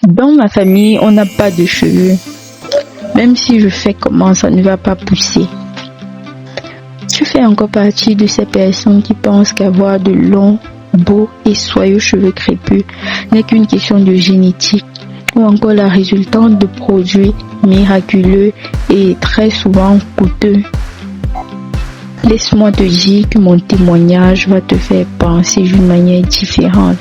Dans ma famille, on n'a pas de cheveux. Même si je fais comment, ça ne va pas pousser. Tu fais encore partie de ces personnes qui pensent qu'avoir de longs, beaux et soyeux cheveux crépus n'est qu'une question de génétique ou encore la résultante de produits miraculeux et très souvent coûteux. Laisse-moi te dire que mon témoignage va te faire penser d'une manière différente.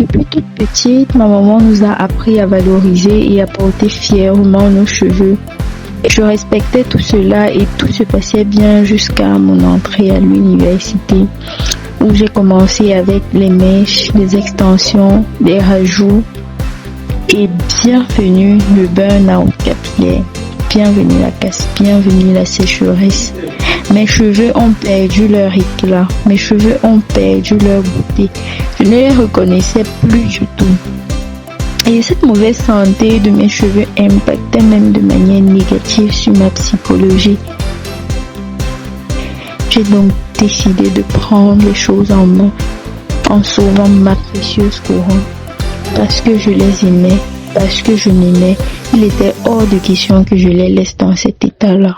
Depuis toute petite, ma maman nous a appris à valoriser et à porter fièrement nos cheveux. Je respectais tout cela et tout se passait bien jusqu'à mon entrée à l'université où j'ai commencé avec les mèches, les extensions, les rajouts et bienvenue le burn-out capillaire. Bienvenue la casse, bienvenue la sécheresse. Mes cheveux ont perdu leur éclat, mes cheveux ont perdu leur beauté. Je ne les reconnaissais plus du tout. Et cette mauvaise santé de mes cheveux impactait même de manière négative sur ma psychologie. J'ai donc décidé de prendre les choses en main en sauvant ma précieuse couronne. Parce que je les aimais, parce que je m'aimais, il était hors de question que je les laisse dans cet état-là.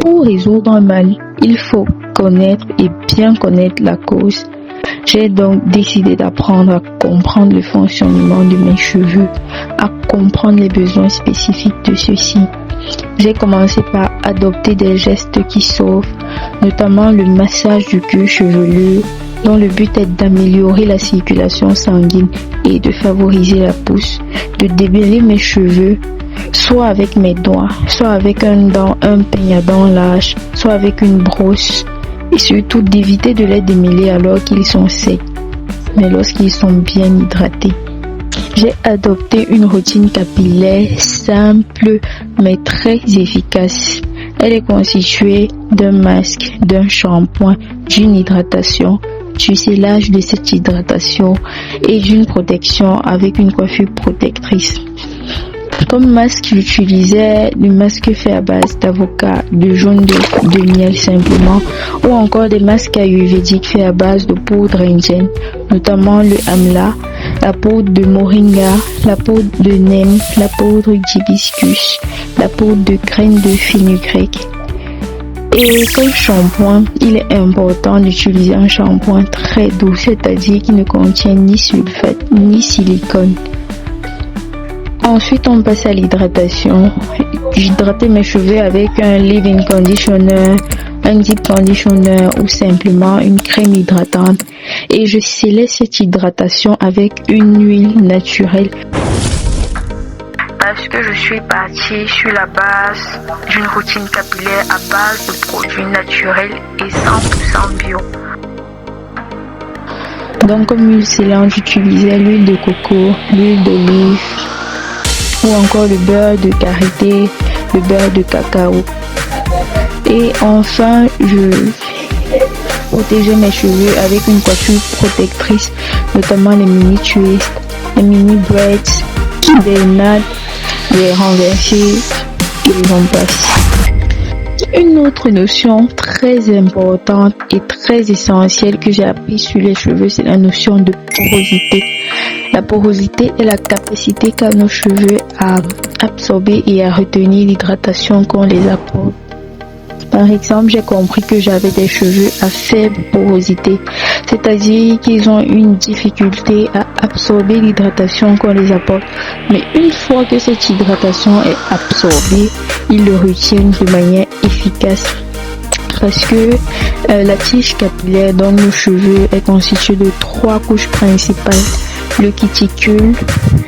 Pour résoudre un mal, il faut connaître et bien connaître la cause. J'ai donc décidé d'apprendre à comprendre le fonctionnement de mes cheveux, à comprendre les besoins spécifiques de ceux-ci. J'ai commencé par adopter des gestes qui sauvent, notamment le massage du cuir chevelu, dont le but est d'améliorer la circulation sanguine et de favoriser la pousse, de démêler mes cheveux, soit avec mes doigts, soit avec un peigne à dents large, soit avec une brosse, et surtout d'éviter de les démêler alors qu'ils sont secs, mais lorsqu'ils sont bien hydratés. J'ai adopté une routine capillaire simple mais très efficace. Elle est constituée d'un masque, d'un shampoing, d'une hydratation, du scellage de cette hydratation et d'une protection avec une coiffure protectrice. Comme masque, j'utilisais le masque fait à base d'avocat, de jaune de miel simplement, ou encore des masques ayurvédiques faits à base de poudre indienne, notamment le amla, la poudre de moringa, la poudre de neem, la poudre d'hibiscus, la poudre de graines de fenugrec. Et comme shampoing, il est important d'utiliser un shampoing très doux, c'est-à-dire qui ne contient ni sulfate ni silicone. Ensuite, on passe à l'hydratation. J'hydratais mes cheveux avec un leave-in conditioner, un deep conditioner ou simplement une crème hydratante. Et je scellais cette hydratation avec une huile naturelle. Parce que je suis partie sur la base d'une routine capillaire à base de produits naturels et 100% bio. Donc comme huile scellante, j'utilisais l'huile de coco, l'huile d'olive ou encore le beurre de karité, le beurre de cacao. Et enfin, je protégeais mes cheveux avec une coiffure protectrice, notamment les mini twists, les mini braids, des nattes, les renversés et j'en passe. Une autre notion très importante et très essentielle que j'ai appris sur les cheveux, c'est la notion de porosité. La porosité est la capacité qu'a nos cheveux à absorber et à retenir l'hydratation qu'on les apporte. Par exemple, j'ai compris que j'avais des cheveux à faible porosité, c'est-à-dire qu'ils ont une difficulté à absorber l'hydratation qu'on les apporte. Mais une fois que cette hydratation est absorbée, ils le retiennent de manière efficace. Parce que la tige capillaire dans nos cheveux est constituée de 3 couches principales. Le cuticule,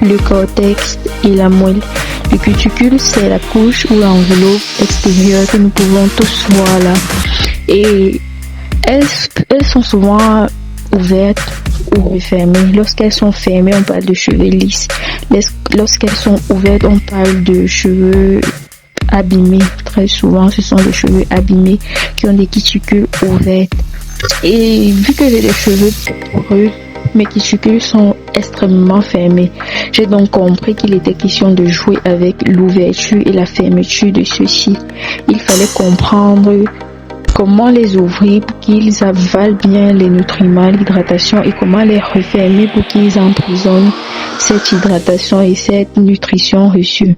le cortex et la moelle. Le cuticule, c'est la couche ou l'enveloppe extérieure que nous pouvons tous voir là. Et elles sont souvent ouvertes ou refermées. Lorsqu'elles sont fermées, on parle de cheveux lisses. Lorsqu'elles sont ouvertes, on parle de cheveux abîmés. Très souvent, ce sont des cheveux abîmés qui ont des cuticules ouvertes. Et vu que j'ai des cheveux poreux, mes cuticules sont extrêmement fermés. J'ai donc compris qu'il était question de jouer avec l'ouverture et la fermeture de ceux-ci. Il fallait comprendre comment les ouvrir pour qu'ils avalent bien les nutriments, l'hydratation et comment les refermer pour qu'ils emprisonnent cette hydratation et cette nutrition reçue.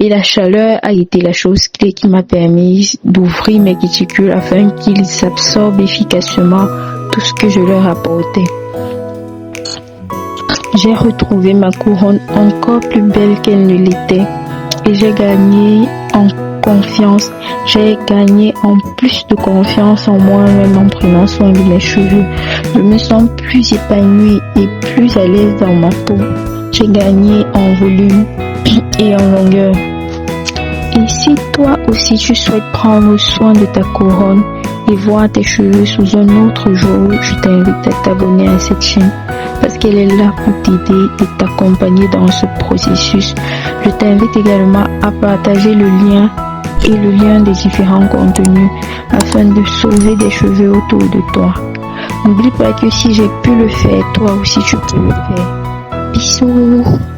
Et la chaleur a été la chose clé qui m'a permis d'ouvrir mes réticules afin qu'ils absorbent efficacement tout ce que je leur apportais. J'ai retrouvé ma couronne encore plus belle qu'elle ne l'était et j'ai gagné en confiance. J'ai gagné en plus de confiance en moi-même en prenant soin de mes cheveux. Je me sens plus épanouie et plus à l'aise dans ma peau. J'ai gagné en volume et en longueur. Et si toi aussi tu souhaites prendre soin de ta couronne et voir tes cheveux sous un autre jour, je t'invite à t'abonner à cette chaîne parce qu'elle est là pour t'aider et t'accompagner dans ce processus. Je t'invite également à partager le lien et le lien des différents contenus afin de sauver des cheveux autour de toi. N'oublie pas que si j'ai pu le faire, toi aussi tu peux le faire. Bisous.